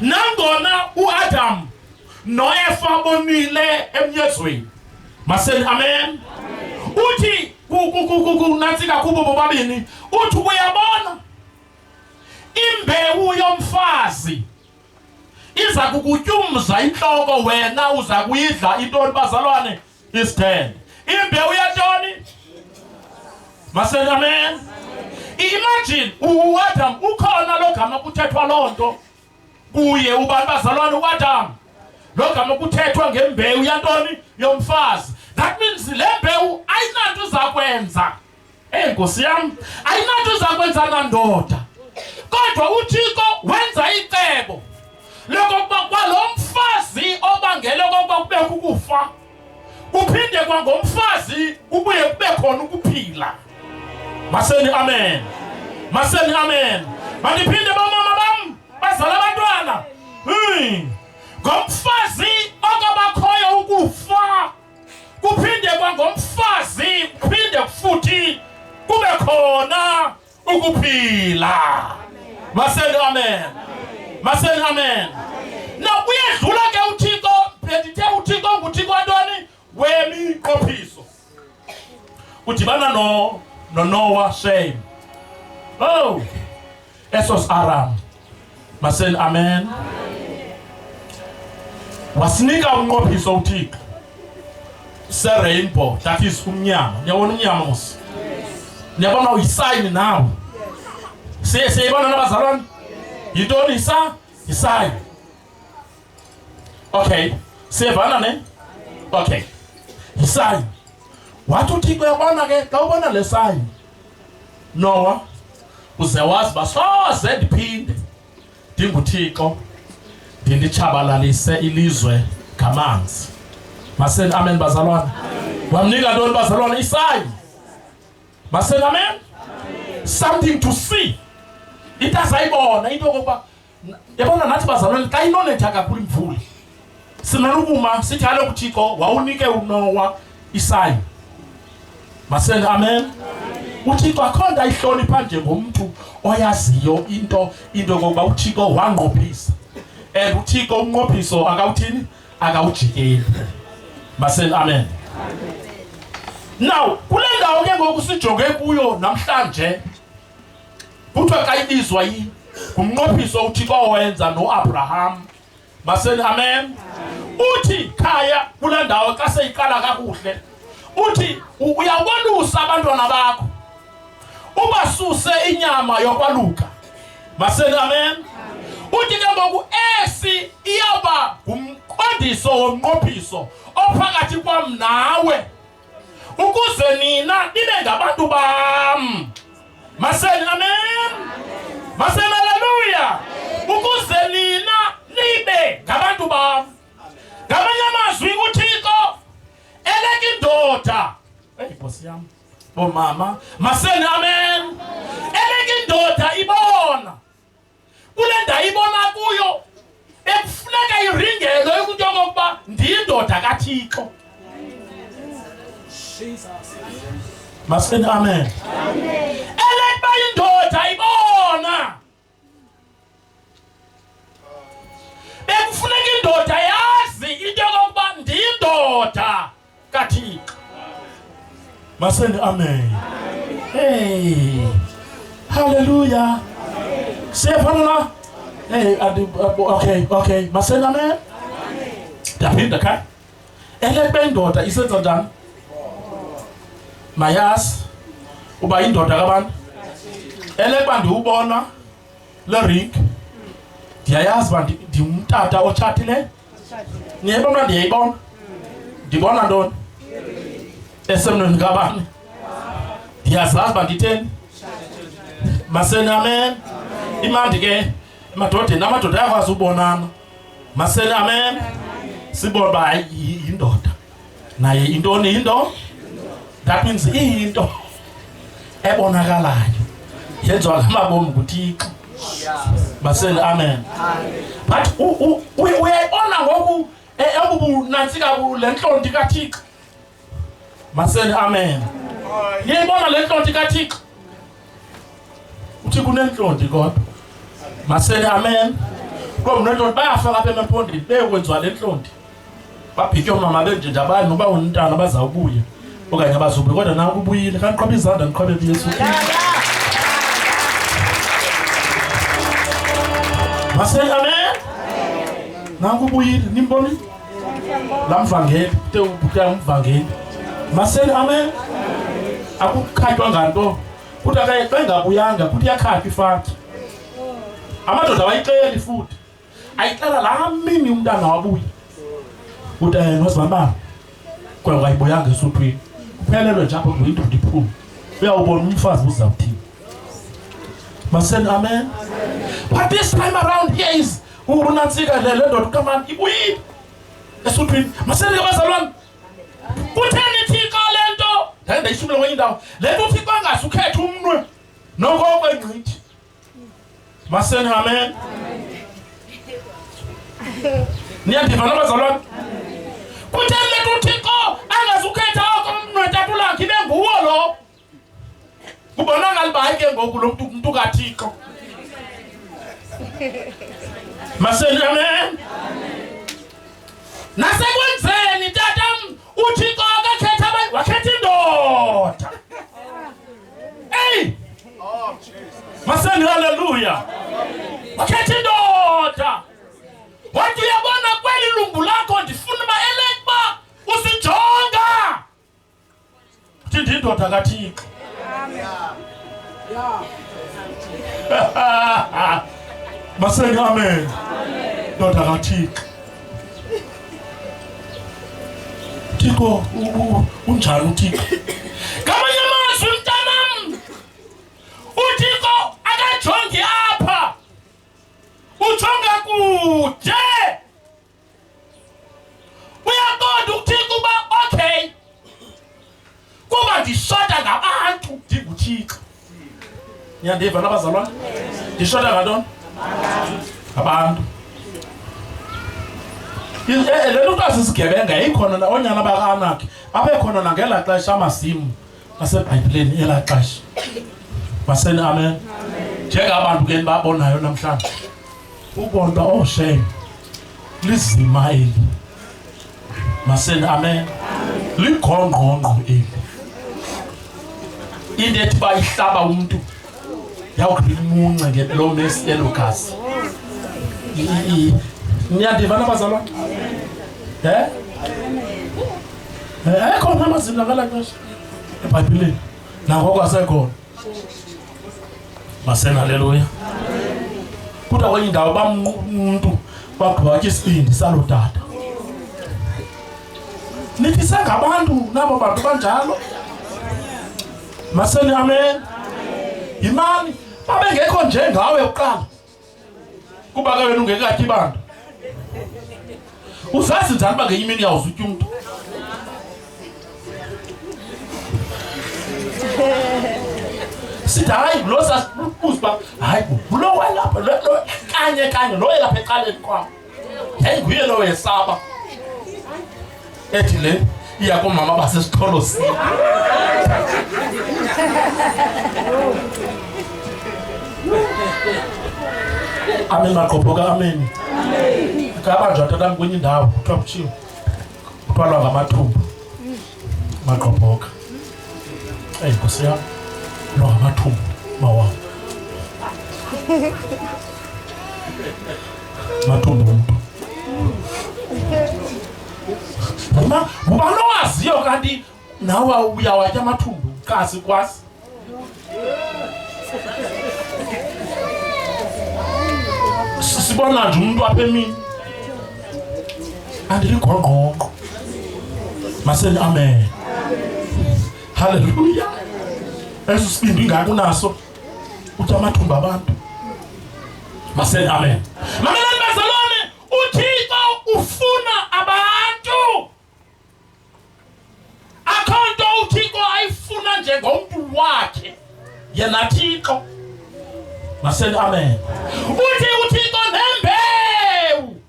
nangona uAdam noEva bonile emnyezweni. Maseni amen. Uthi kunansika kubo bobabini uthi uyabona imbewu yomfazi iza kukutyumza inhloko wena uza kuyidla intoni bazalwane istand. Imbewu yantoni? Maseni amen. Imagine uAdam ukhona logama kuthethwa lonto kuye ubantu bazalwane uAdam logama kuthethwa ngembewu yantoni yomfazi. That means le mbewu ayinanto zakwenza enkosi yami ayinanto zakwenza nandoda kodwa uThixo wenza icebo lokuba kwalomfazi obangele kokuba kube ukufa kuphinde kwangomfazi kubuye kube khona ukuphila. Maseni amen. Maseni amen. Mandiphinde bamama bam bazala abantwana ngomfazi okabakhoyo ukufa kuphinde kwangomfazi kuphinde futhi kube khona ukuphila. Maseni amen. Maseni amen. Na uyedlula ke uThixo bedithe uThixo nguThixo wantoni wemiqophiso. Udibana Noah shame. Oh, esos Aram. Maseni amen. Wasinika umqophiso uThixo. Se rainbow, that is umnyama. Niyabona umnyama mos. Niyabona uyisign now. Siyibona nabazalwane. Yintoni isign. Okay. Siyavana ne? Okay. Isign. Wathi uThixo yabona ke xa ubona le sign. Noah uze wazi basoze ndiphinde ndinguThixo ndilichabalalise ilizwe ngamanzi. Maseni amen bazalwane. Wamnika ntoni bazalwane isign. Maseni amen. Something to see. Itazayibona into kokuba yabona nathi bazalwane xa inonetha kakhulu imvula sinalukuma sithi kaloku uThixo wawunike uNoah isign. Maseni amen. uThixo akhonda ihlonipha njengomuntu oyaziyo into kokuba uThixo wanqophisa uThixo umnqophiso akawuthini akawujikeli. Maseni amen. Now kule ndawo ke ngoku sijonge kuyo namhlanje kuthiwa xa ibizwa umnqophiso uThixo owenza noAbraham. Maseni amen. Uthi khaya kule ndawo xa seyiqala kakuhle uthi uyabolusa abantwana bakho ubasuse inyama yokwaluka. Maseni amen. Uthi ke ngoku esi iyaba umqondiso womnqophiso ophakathi kwam nawe ukuze nina nibe ngabantu bam. Maseni amen. Maseni haleluya. Ukuze nina nibe ngabantu bam. Ngamanye amazwi uThixo eleke indoda. Nkosi yami. Bomama. Maseni amen. Eleke indoda ibona. Kule ndawo ibona kuyo ekufuneka iringelo ukuthi okokuba ndiyindoda kaThixo. Maseni amen. Eleke indoda ibona. Bekufuneka indoda yazi into yokuba ndiyindoda kaThixo. Maseni amen. Hey. Hallelujah. Siyafana. Hey, okay. Maseni amen. Ndaphinda ka. Eleke indoda isenza njani? Mayas uba indoda kabantu. Eleke ndiubona le ring. Ndiyayazi ba ndimtata otshatile. Niyabona ndiyayibona. Ndibona ntoni? Esemnweni kabani? Ndiyazazi ba nditheni? Maseni amen. Imandi ke emadodeni amadoda ayakwazi ubonana. Maseni amen. Sibona ba yindoda. Naye intoni into? That means into ebonakalayo. Yenziwa ngamabomu kuThixo. Maseni amen. But uyayibona ngoku nantsika le ntlonti kaThixo. Maseni amen. Niyayibona le ntlonti kaThixo. Uthi kunentlonti kodwa. Maseni amen. Kwa mnendoda bayafaka apha emapondeni bekwenziwa le ntlonti. Babhitye umama benje nje abani noba untana bazawubuya okanye abazubuya kodwa naku ubuyile kanti qhoba izandla ndiqhobele uYesu Kristu. Masele amen. Naku ubuyile nimboni lamvangeli te ubukya umvangeli. Masele amen. Akukhatywa nganto kuthi xa ingabuyanga kuthi yakhatywa ifaki. Amadoda awayixeli futhi ayixela laa mini umntana wabuya kuthi nosibamba kwa ayibuyanga esuthwini kuphelelwe nje apho kuyindoda iphume uyawubona umfazi uzawuthini. Masele amen. But this time around here is unantsika le ndoda ukamani ibuyile esuthwini. Masele abazalwane kutheni Thixo le nto ndayenda ishumile kwenye indawo le nto uThixo angasukhetha umnwe nokokwenqithi. Masele amen. Niyandiva nabazalwane kutheni le nto uThixo angazukhetha oko umnwe tatulakhe ibe nguwo lo kubonakala uba hayi ke ngoku lo mntu kaThixo. Masele amen. Nasekwenzeni tatam uThixo akakhetha abantu wakhetha indoda. Hey! Masele haleluya. Wakhetha indoda. Wathi uyabona kweli lungu lakho ndifuna uba elekba usijonga. Uthi ndindoda kaThixo. Masele amen. Ndoda kaThixo. Thixo unjani uThixo? Ngamanye amazwi mntanam uThixo akajongi apha ujonga kude. Uyaqonda uThixo uba okay kuba ndishota ngabantu ndinguThixo. Niyandiva nabazalwane ndishota ngantoni? Abantu. Le nto asisigebenga yayikhona na onyana bakaAnaki abekhona nangela xesha amasimu aseBhayibhileni elaa xesha. Masele amen. Njengabantu ke nibabonayo namhlanje ubona uba oh shame lizima eli. Masele amen. Ligongqongqo eli into ethi uba ihlaba umntu yawugqiba imunce ngelo mesi elogazi. Niyandiva nabazalwane? Khona amazimba ngala xesha eBhayibhileni nangoko asekhona. Masele haleluya. Kuthiwa kwenye indawo umuntu bagqiba watya isibindi salo tata. Nithi sengabantu nabo bantu banjalo. Masele amen. Yimani babengekho njengawe uqala kuba ke wena ungekatyi bantu. Uzazi njani uba ngenye imini yawuzutya umntu? Sithi hayi lo sasibuza uba hayi lo walapha lo kanye lo elapha eqaleni kwam yayinguye lo wesaba ethi le iya komama basesiqholosini. Amen maqophoka amen. Akabanjwa tatam kwenye indawo kuthiwa kutshiwo uthwalwa ngamathumbu maqophoka. Nkosi yam lo ngamathumbu mawa mathumbu umntu ngubani owaziyo kanti nawe uyawatya amathumbu kasi kwasi? Sibona nje umuntu apha emini andiligongqongqo. Masele amen. Haleluya. Eso sibindi ingako naso uthi amathumbu abantu. Masele amen. Mamelani bazalwane uThixo ufuna abantu. Akho nto uThixo ayifuna njengomntu wakhe yena Thixo. Masele amen. Uthi uThixo nembewu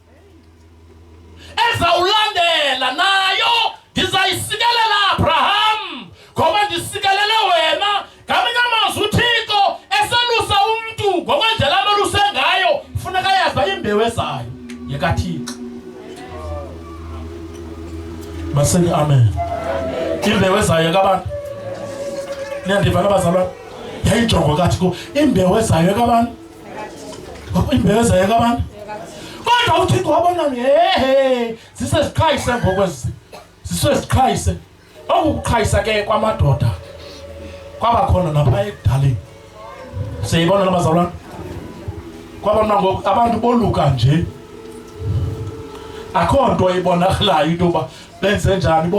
ezawulandela nayo ndizayisikelela Abraham ngoba ndisikelele wena. Ngamanye amazwi uThixo eselusa umntu ngokwendlela ameluse ngayo funeka yazi uba imbewu eza ezayo yekaThixo. Maseni amen. Imbewu ezayo yekabantu. Niyandiva nabazalwane? Yayijongo kathi ko imbewu ezayo yekabantu. Imbewu ezayo yekabantu. Kodwa uThixo wabona ziseziqhayise ngokwezi. Ziseziqhayise. Okuqhayisa ke kwamadoda kwaba khona napha ekudaleni. Siyibona nabazalwane? Kwabona ngoku abantu boluka nje. Akho nto ibonakalayo into ba benze njani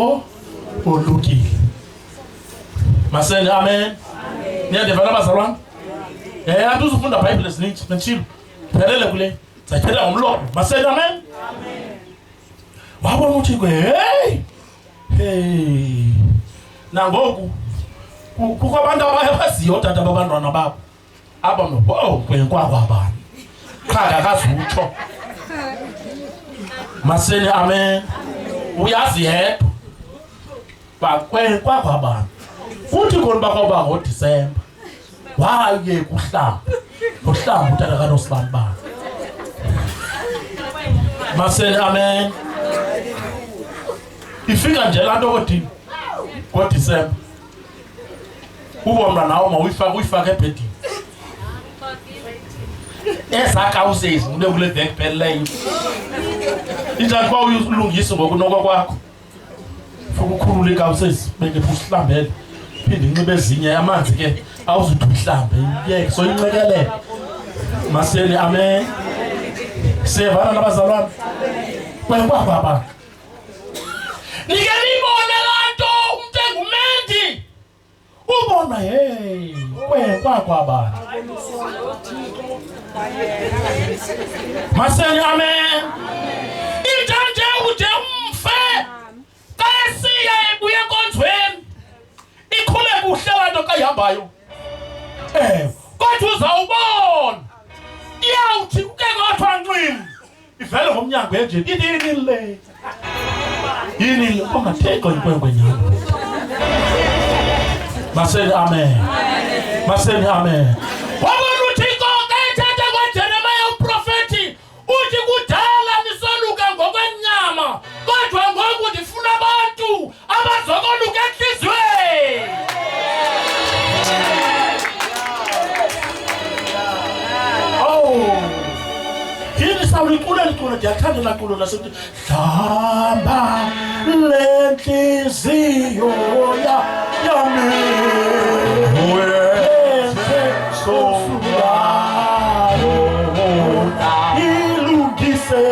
bolukile. Maseni amen. Niyandiva nabazalwane? Andizufunda iBhayibhile ezininzi mentshilo. Phelele kule. Sayithetha ngomlomo. Maseni amen. Wabona uThixo nangoku kukho abantu abayaziyo otata babantwana babo. Kwenkwakwabani. Qha akazutsho. Maseni amen. Uyazi yedwa. Kwenkwakwabani. Futhi khona bakwaba ngoDisemba. Waye kuhlamba. Kuhlamba utata kaNosibani. Maseni amen. Ifika nje lanto kodini ngoDisemba. Ubona nawo uyifaka ebhedini. Ezakawusezi ube kule veki pheleyo. Injani kwa ulungisa ngokunoko kwakho. Futhi ukhulule ikawusezi beke usihlambele. Phinde inxibe ezinye amanzi ke awuzuthi uhlambe yeke so incekelele. Maseni amen. Sevana nabazalwane. Kwenkwakwabani. Nike nibone lanto umuntu engumendi. Ubona kwenkwakwabani. Maseni amen. Intanje ude umfe. Kayisiya ebuye enkonzweni. Ikhule kuhle lanto kayihambayo. Kodwa uzawubona. Iyawuthi uke ngathwa ncwimi. Ivele ngomnyango enje inini le. Yini ongatheko inkwenkwe nyama. Maseni amen. Maseni amen. Wabona uThixo kayithatha kwaJeremiya uprofeti uthi kudala nisoluka ngokwenyama kodwa ngoku ndifuna abantu abazokoluka enhliziyweni. Yini sawuliculela iculo ndiyathanda la culo lasethi hlamba lwentliziyo yami wenze sohlalo ilungise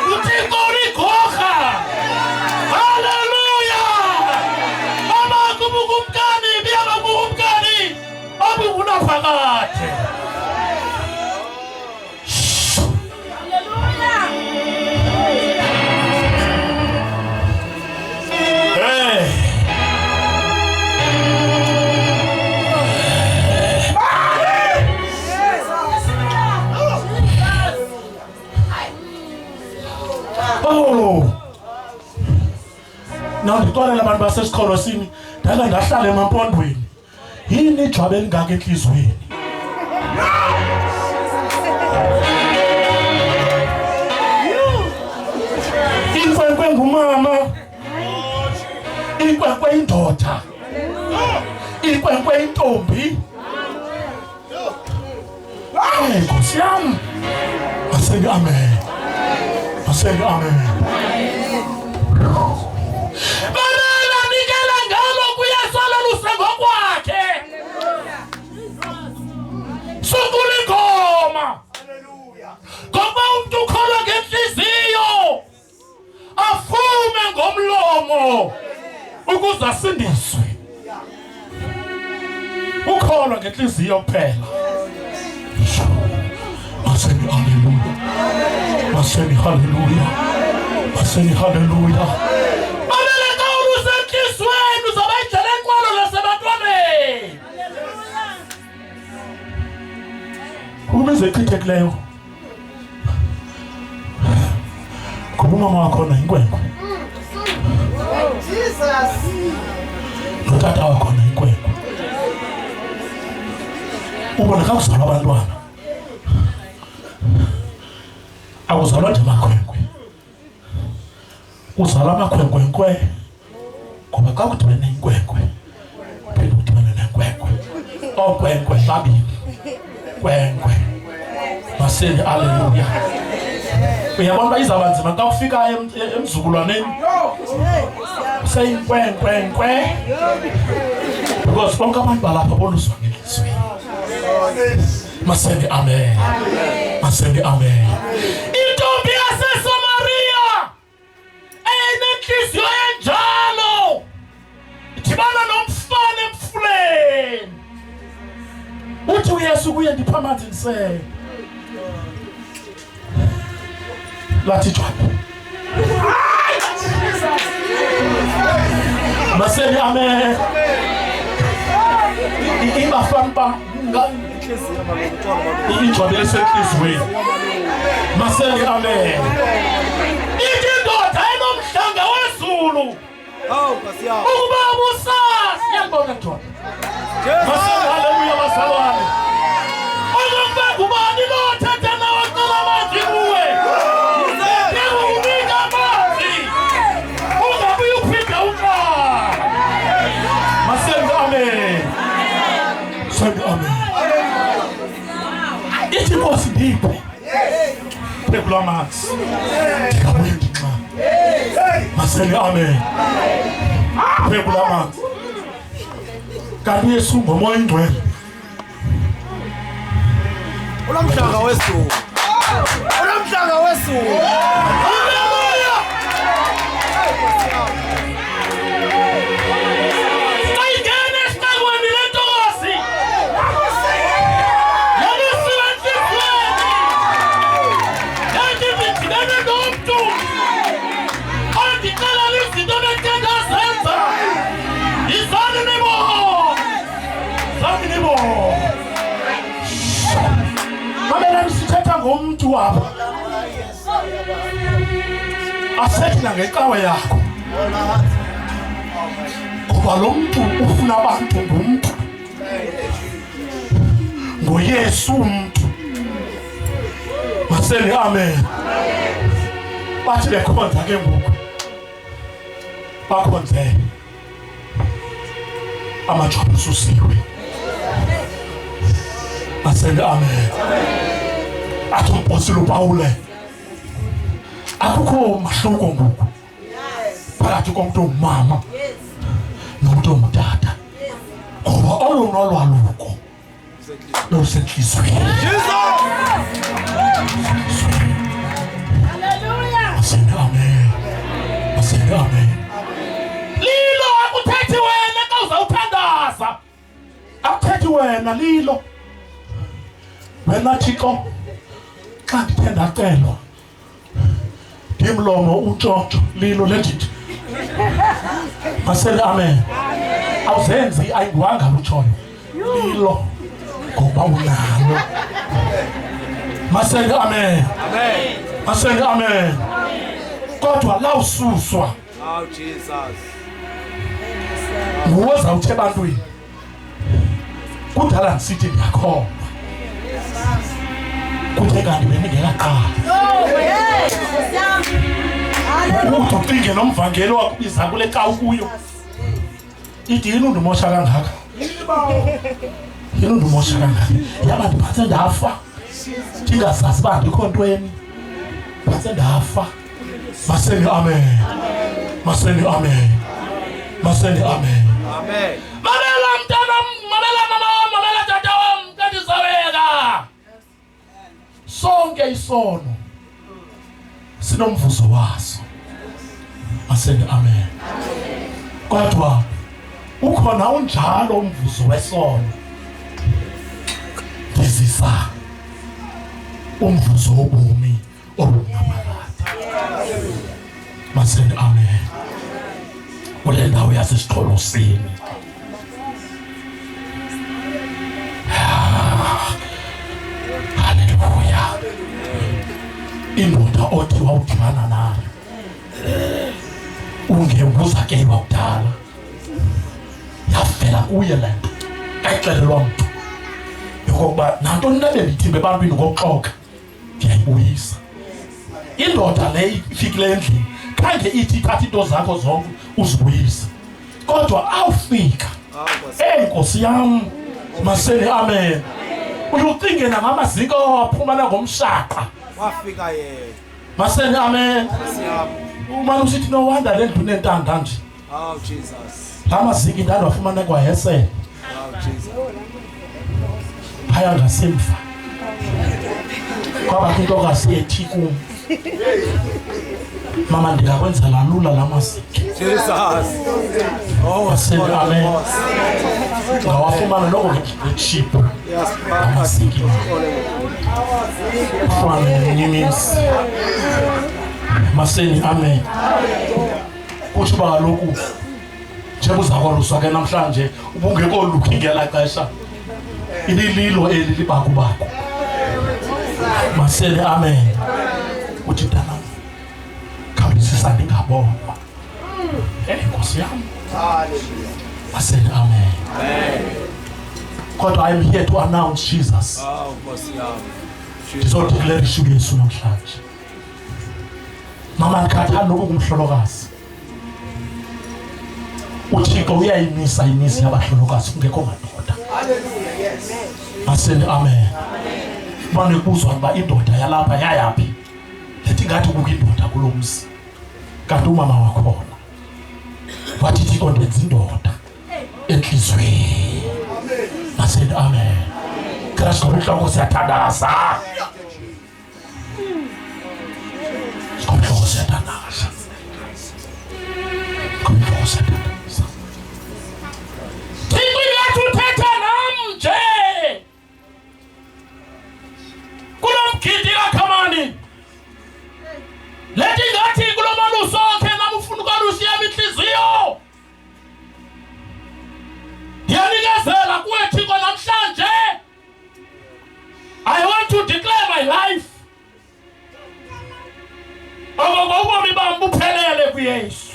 Uthi ndixolela abantu basesikhorosini ndake ndahlala emampondweni. Yini ijwabu elingaka enhliziyweni? Inkwenkwe ngumama, inkwenkwe indoda, inkwenkwe intombi. Nkosi yami, maseke amen, maseke amen. Banana nikela ngalo kuyasala lusengokwakhe. Sukula ingoma. Ngoba umuntu ukholwa ngenhliziyo afume ngomlomo ukuze asindiswe. Ukholwa ngenhliziyo kuphela. Maseni haleluya. Maseni haleluya. Maseni haleluya. Ameleka ulusenhlisweni uzobayidlela enqwalo lasebantwaneni. Ubize ichithekileyo. Kuba umama wakho na inkwenkwe. Jesus. Notata wakho na inkwenkwe. Ubona kakuzalwa abantwana. Akuzalwa nje amakhwenkwe. Uzalwa amakhwenkwe ngoba xa kudibene inkwenkwe phela udibene nenkwenkwe. Onkwenkwe babini. Kwenkwe. Maseni haleluya. Uyabona izaba nzima xa ufika emzukulwaneni. Seyinkwenkwe. Because bonke abantu balapha boluswa ngelizwi. Maseni amen. Maseni amen. Intombi yaseSamaria enenhliziyo enjalo idibana nomfana emfuleni. Uthi uYesu kuye ndipha amanzi ndisele. Lathi jwabu. Maseni amen. Ibafamba ijwabu elisenhliziyweni. Maseni amen. Ithi indoda enomhlanga wezulu. Ukuba ubusasi yabona jwabu. Maseni haleluya basalwane. Ozokuba kubani lo thetha nawe cela amanzi kuwe. Unika amanzi. Ungabuye uphinda uqala. Maseni amen. Maseni amen. Ithi Nkosi ndiphe. Phekula amanzi. Ndikabuye ndinqa. Maseni amen. Phekula amanzi. Kanti uYesu ngomoya ingcwele. Ulamhlanga wezulu. Ulamhlanga wezulu. Haleluya. Ayingene esiqalweni lentokosi. Yabisiwe enhliziyweni. Yathi ngidibene nomuntu. Andicela izinto ebengicela zenza. Izani nibo. Zami nibo. Mamela nisithetha ngomuntu wabo. Asethi nangecawe yakho. Ngoba lo muntu ufuna abantu ngumuntu. NgoYesu umuntu. Maseni amen. Bathi bekhonza ke ngoku. Bakhonze. Amajwabu ususiwe. Maseni amen. Athi umpostoli uPawule. Akukho mahluko ngoku. Phakathi komuntu ongumama nomuntu ongutata. Ngoba olunolwaluko lusenhliziyweni. Hallelujah. Maseni amen. Maseni amen. Lilo akuthethi wena xa uzawuthandaza. Akuthethi wena lilo. Wena Thixo xa ndithe ndacelwa ndimlomo untshontsho lilo legit. Maseni amen. Awuzenzi ayinguwanga lutshoyo lilo ngoba unalo. Maseni amen. Maseni amen. Kodwa lawususwa. Oh Jesus. nguwoza uthe ebantwini kudala ngisithi ngiyakholwa kuthe kanti beningekaqala ukuthi ucinge nomvangeli wakubiza kule cawu kuyo ithi yini undimosha kangaka yini undimosha kangaka yaba ndiphathe ndafa ndingazazi uba ndikho ntweni phathe ndafa maseni amen maseni amen maseni amen Amen. mamela mntana mamela mama wami mamela tata wami kandizaweka sonke isono sinomvuzo waso maseni amen kodwa ukhona unjalo umvuzo wesono ndizisa umvuzo wobomi obungaphakathi maseni amen kule ndawo yasesiXholosini haleluya indoda othi wawudibana nayo ungembuza ke wakudala yavela kuye le nto ayixelelwa mntu yokokuba nantoni na bendithimbe ebantwini ngokuxoka ndiyayibuyisa indoda le ifikile endlini khange ithi ithatha into zakho zonke uzibuyise kodwa awufika Nkosi yam maseni amen uzucinge nangamaziko aphumana ngomshaqa Wafika yena. maseni amen umane usithi no wonder le ndlu nentanda nje Oh Jesus. la maziko indanda wafumana kwahesele Oh Jesus. phaya ngasemva kwaba intokazi ethi kum mama ndingakwenzela lula la maziko Jesus. Oh, maseni amen ngawafumana noko ngechiphu Yes, amasiki fana nemimisi maseni amen kusho uba kaloku njengoba uzakwaluswa ke namhlanje ubungekho lukhi ngela xesha ilililo eli libakubako maseni amen uthi mntanam khawulisisa ndingabonwa Nkosi yam maseni amen kodwa I'm here to announce Jesus Oh, Nkosi yami. ndizodeclarisha uYesu namhlanje mama ndikhathanda kumhlolokazi uThixo uyayimisa imizi yabahlolokazi kungekho madoda maseni amen bane kuzwa uba indoda yalapha yayaphi lethi ngathi kukho indoda kulo mzi kanti umama wakhona wathi Thixo ndenza indoda enhlizweni maseni amen Kristu ngokuhloko siyathandaza ngokuhloko siyathandaza ngokuhloko siyathandaza Thixo ngathi uthetha nam nje kulomgidi kaKhamani lethi ngathi kulomaluso wakhe namufuna ukwalusa yami inhliziyo yanikezela kuwe Thixo namhlanje I want to declare my life ubomi bami buphelele kuYesu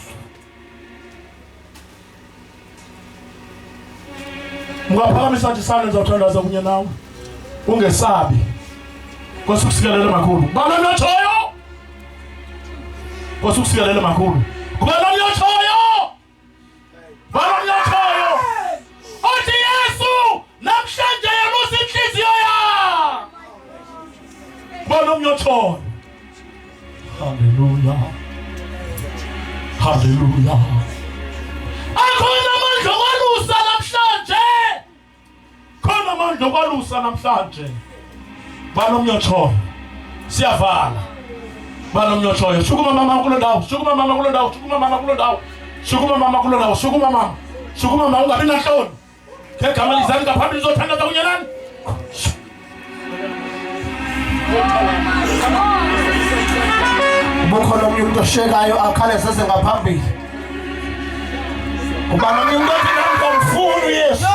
ungaphakamisa nje isandla ngizawuthandaza kunye nawe ungesabi kwasikusikelele makhulu bana notshoyo kwasikusikelele makhulu kubana notshoyo bana notshoyo othi Yesu namhlanje yelusa inhliziyo ya bana notshoyo haleluya haleluya akhona amandla okwalusa namhlanje khona amandla okwalusa namhlanje banomnyotshoyo siyavala banomnyotshoyo shukuma mama kulo ndawo shukuma mama kulo ndawo shukuma mama kulo ndawo shukuma mama kulo ndawo shukuma mama ungabi nahloni ngegama lizani ngaphambili uzothandaza kunye nani bukhona omnye umuntu oshekayo akhale sese ngaphambili kuba nomnye umuntu othi namkomfuni uYesu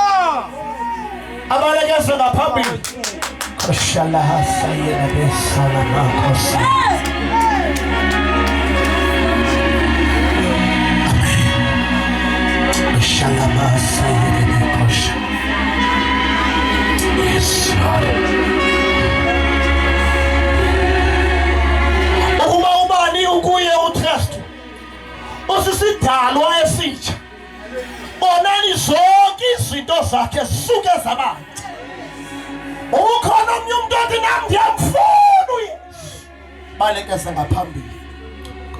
abalekeze ngaphambili Koshala hasayena besala makhosi Amen Yes, Lord. Ukuba ubani ukuye uThristu usisidalwa esitsha onani zonke izinto zakhe suke zabantu ukhona omnye umuntu othi nami ngiyamfuna uYesu balekeza ngaphambili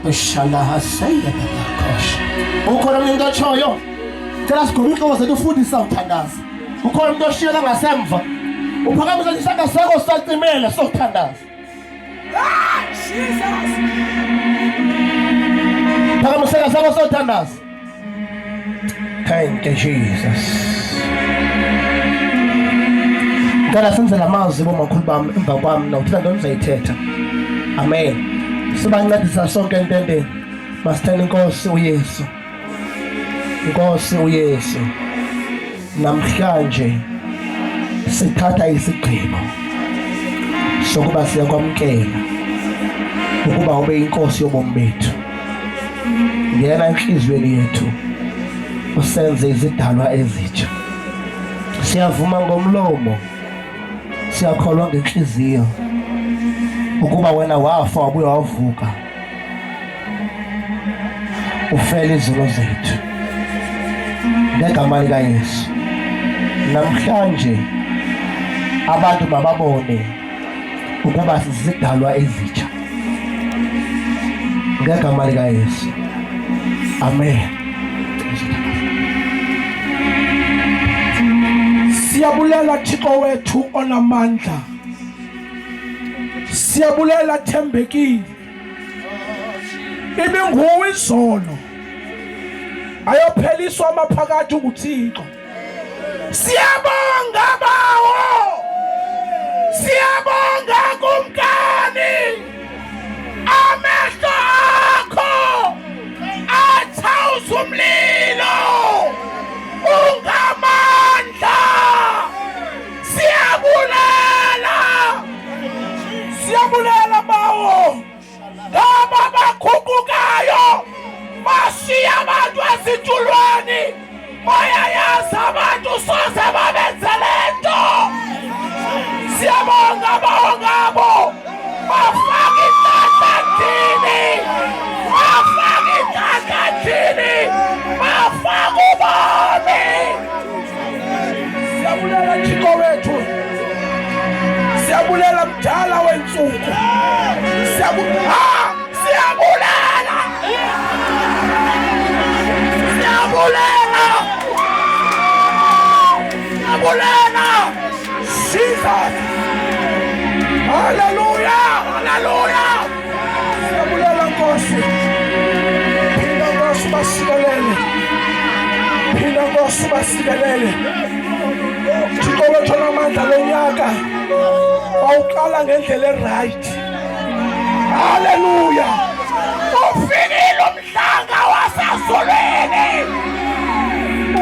kushala sayena bakhosh ukhona omnye umuntu otshoyo cela sigome inhloko zethu ufundisa uthandaza ukhona umuntu oshiyela ngasemva uphakamisa isandla sakho sacimela sokuthandaza Jesus phakamisa sakho sokuthandaza. Thank you Jesus. Ngala senze lamazwi bomakhulu bami emva kwami nawuthanda nto nizayithetha. Amen. Sibancedisa sonke entendeni. Masithanda inkosi uYesu. Inkosi uYesu. Namhlanje sithatha isigqibo sokuba siyakwamkela ukuba ube inkosi yobomi bethu. Ngena enhlizweni yethu usenze izidalwa ezitsha. Siyavuma ngomlomo, siyakholwa ngenhliziyo ukuba wena wafa wabuya wavuka ufele izono zethu ngegama likaYesu. Namhlanje abantu bababone ukuba sizidalwa ezitsha ngegama likaYesu. Amen. Siyabulela Thixo wethu onamandla. Siyabulela thembekile. Ibinguwe izolo. Ayopheliswa amaphakathi uThixo. Siyabonga bawo. Siyabonga kumkani. Amehlo akho athawuza umlilo. Ungamandla. Siyabulela bawo. Laba bakhukukayo bashiya abantu esitulweni. Bayayazi abantu soze babenzele nto. Siyabonga bawo ngabo. Bafaka itathathini. Bafaka itathathini. Bafaka ubani. Siyabulela Thixo wethu. Siyabulela mdala wensuku. Siyabulela. Jesus. Hallelujah. Hallelujah. Siyabulela Nkosi. Phinda Nkosi basikelele. Phinda Nkosi basikelele. Thixo wethu onamandla lonyaka awuqala ngendlela right. Hallelujah. Ufikile umhlanga wasazulwini.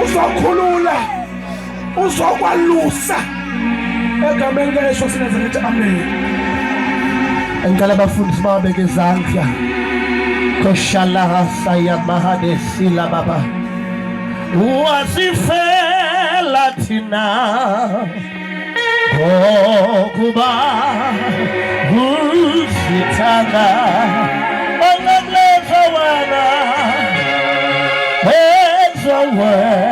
Uzokhulula. Uzokwalusa. Egameni likaYesu sinenze ngithi amen. Ngicela abafundisi babeke izandla. Koshala saya mahadesila baba. Wasifela thina. Okuba usithanda. Ongamleza wena. Enza wena.